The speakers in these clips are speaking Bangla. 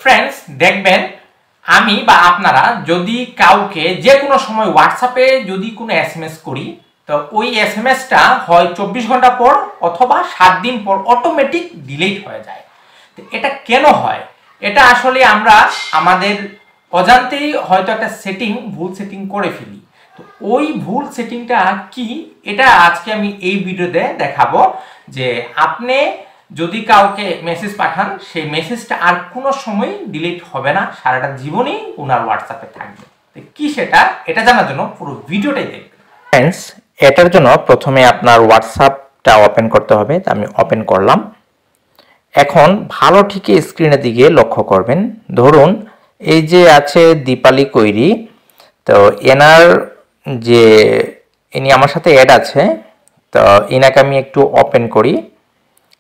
ফ্রেন্ডস দেখবেন আমি বা আপনারা যদি কাউকে যে কোনো সময় হোয়াটসঅ্যাপে যদি কোনো এসএমএস করি তো ওই এসএমএসটা হয় 24 ঘন্টা পর অথবা 7 দিন পর অটোমেটিক ডিলিট হয়ে যায়। তো এটা কেন হয়? এটা আসলে আমরা আমাদের অজান্তেই হয়তো একটা ভুল সেটিং করে ফেলি। তো ওই ভুল সেটিংটা কি এটা আজকে আমি এই ভিডিওতে দেখাবো যে আপনি যদি কাউকে মেসেজ পাঠান সেই মেসেজটা আর কোনো সময় ডিলিট হবে না, সারাটা জীবনই ওনার হোয়াটসঅ্যাপে থাকবে। তো কি সেটা এটা জানার জন্য পুরো ভিডিওটাই দেখবেন। ফ্রেন্ডস, এটার জন্য প্রথমে আপনার হোয়াটসঅ্যাপটা ওপেন করতে হবে। আমি ওপেন করলাম। এখন ভালো ঠিক স্ক্রিনের দিকে লক্ষ্য করবেন। ধরুন এই যে আছে দীপালি কৈরি, তো এনার যে ইনি আমার সাথে অ্যাড আছে, তো ইনাকে আমি একটু ওপেন করি।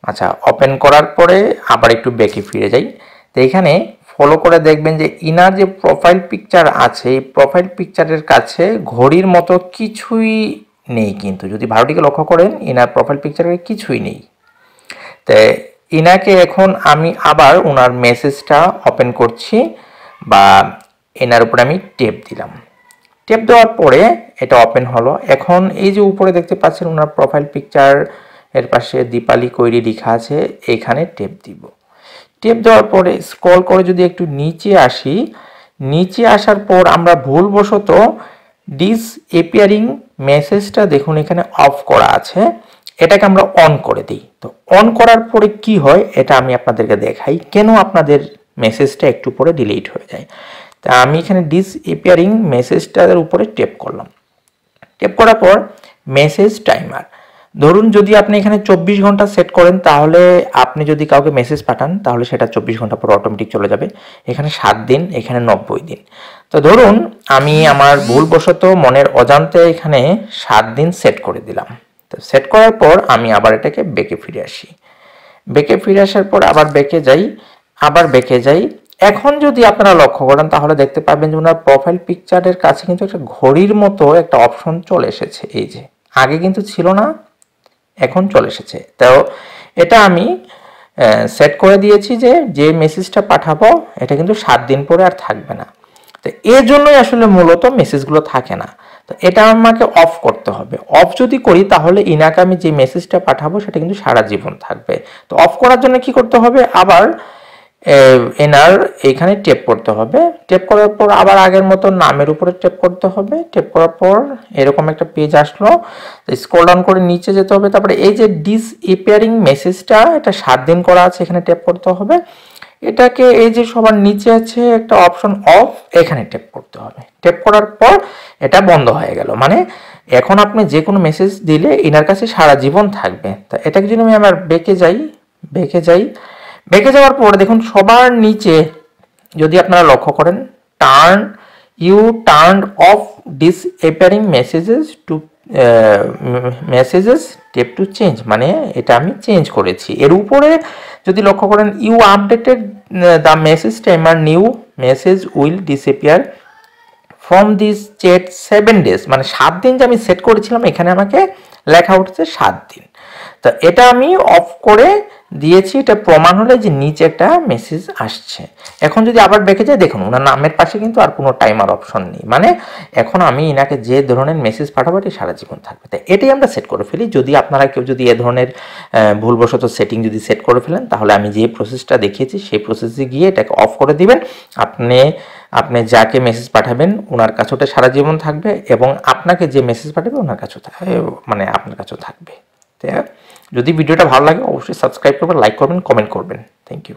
আচ্ছা, ওপেন করার পরে আবার একটু ব্যাকে ফিরে যাই। তো এখানে ফলো করে দেখবেন যে ইনার যে প্রোফাইল পিকচার আছে, এই প্রোফাইল পিকচারের কাছে ঘড়ির মতো কিছুই নেই। কিন্তু যদি ভালোটিকে লক্ষ্য করেন ইনার প্রোফাইল পিকচারে কিছুই নেই। তো ইনাকে এখন আমি আবার ওনার মেসেজটা ওপেন করছি বা এনার উপরে আমি টেপ দিলাম। টেপ দেওয়ার পরে এটা ওপেন হলো। এখন এই যে উপরে দেখতে পাচ্ছেন ওনার প্রোফাইল পিকচার এর পাশে দীপালি কৈরি লেখা আছে, এইখানে টেপ দিব। টেপ দেওয়ার পরে স্ক্রল করে যদি একটু নিচে আসি, নিচে আসার পর আমরা ভুলবশত ডিসঅ্যাপিয়ারিং মেসেজটা দেখুন এখানে অফ করা আছে, এটাকে আমরা অন করে দিই। তো অন করার পরে কি হয় এটা আমি আপনাদেরকে দেখাই, কেন আপনাদের মেসেজটা একটু পরে ডিলিট হয়ে যায়। তা আমি এখানে ডিসঅ্যাপিয়ারিং মেসেজটার উপরে টেপ করলাম। টেপ করার পর মেসেজ টাইমার, ধরুন যদি আপনি এখানে 24 ঘন্টা সেট করেন তাহলে আপনি যদি কাউকে মেসেজ পাঠান তাহলে সেটা 24 ঘন্টা পর অটোমেটিক চলে যাবে। এখানে 7 দিন, এখানে 90 দিন। তো ধরুন আমি আমার ভুলবশত মনের অজান্তে এখানে 7 দিন সেট করে দিলাম। তো সেট করার পর আমি আবার এটাকে ব্যাকে ফিরে আসি। ব্যাকে ফিরে আসার পর আবার ব্যাকে যাই। এখন যদি আপনারা লক্ষ্য করেন তাহলে দেখতে পাবেন যে ওনার প্রোফাইল পিকচারের কাছে কিন্তু একটা ঘড়ির মতো একটা অপশন চলে এসেছে। এই যে আগে কিন্তু ছিল না, এখন চলে এসেছে। তো এটা আমি সেট করে দিয়েছি যে মেসেজটা পাঠাবো এটা কিন্তু 7 দিন পরে আর থাকবে না। তো এর জন্যই আসলে মূলত মেসেজগুলো থাকে না। তো এটা আমাকে অফ করতে হবে। অফ যদি করি তাহলে ইনাকে আমি যে মেসেজটা পাঠাবো সেটা কিন্তু সারা জীবন থাকবে। তো অফ করার জন্য কি করতে হবে, আবার এনার এখানে টেপ করতে হবে। টেপ করার পর আবার আগের মতো নামের উপরে টেপ করতে হবে। টেপ করার পর এরকম একটা পেজ আসলো, স্ক্রল ডাউন করে নিচে যেতে হবে। তারপরে এই যে ডিসঅ্যাপিয়ারিং মেসেজটা এটা 7 দিন করা আছে, এখানে টেপ করতে হবে। এটাকে এই যে সবার নিচে আছে একটা অপশন অফ, এখানে টেপ করতে হবে। টেপ করার পর এটা বন্ধ হয়ে গেল, মানে এখন আপনি যে কোনো মেসেজ দিলে এনার কাছে সারা জীবন থাকবে। তা এটাকে যদি আমি আবার বেঁকে যাওয়ার পর দেখুন সবার নিচে যদি আপনারা লক্ষ্য করেন turn off disappearing messages tap to change, মানে এটা আমি চেঞ্জ করেছি। এর উপরে যদি লক্ষ্য করেন you updated the message timer, new message will disappear from this chat 7 days, মানে 7 দিন যে আমি সেট করেছিলাম এখানে আমাকে লেখা উঠছে 7 দিন। তো এটা আমি অফ করে দিয়েছি, এটা প্রমাণ হলে যে নিচে একটা মেসেজ আসছে। এখন যদি আবার দেখে যাই দেখুন ওনার নামের পাশে কিন্তু আর কোনো টাইমার অপশন নেই, মানে এখন আমি এনাকে যে ধরনের মেসেজ পাঠাবো এটি সারা জীবন থাকবে। তাই এটাই আমরা সেট করে ফেলি। যদি আপনারা কেউ যদি এ ধরনের ভুলবশত সেটিং যদি সেট করে ফেলেন তাহলে আমি যে প্রসেসটা দেখিয়েছি সেই প্রসেসে গিয়ে এটাকে অফ করে দিবেন। আপনি যাকে মেসেজ পাঠাবেন ওনার কাছে ওটা সারা জীবন থাকবে এবং আপনাকে যে মেসেজ পাঠাবে ওনার কাছেও মানে আপনার কাছেও থাকবে। যদি ভিডিওটা ভালো লাগে অবশ্যই সাবস্ক্রাইব করবেন, লাইক করবেন, কমেন্ট করবেন। Thank you.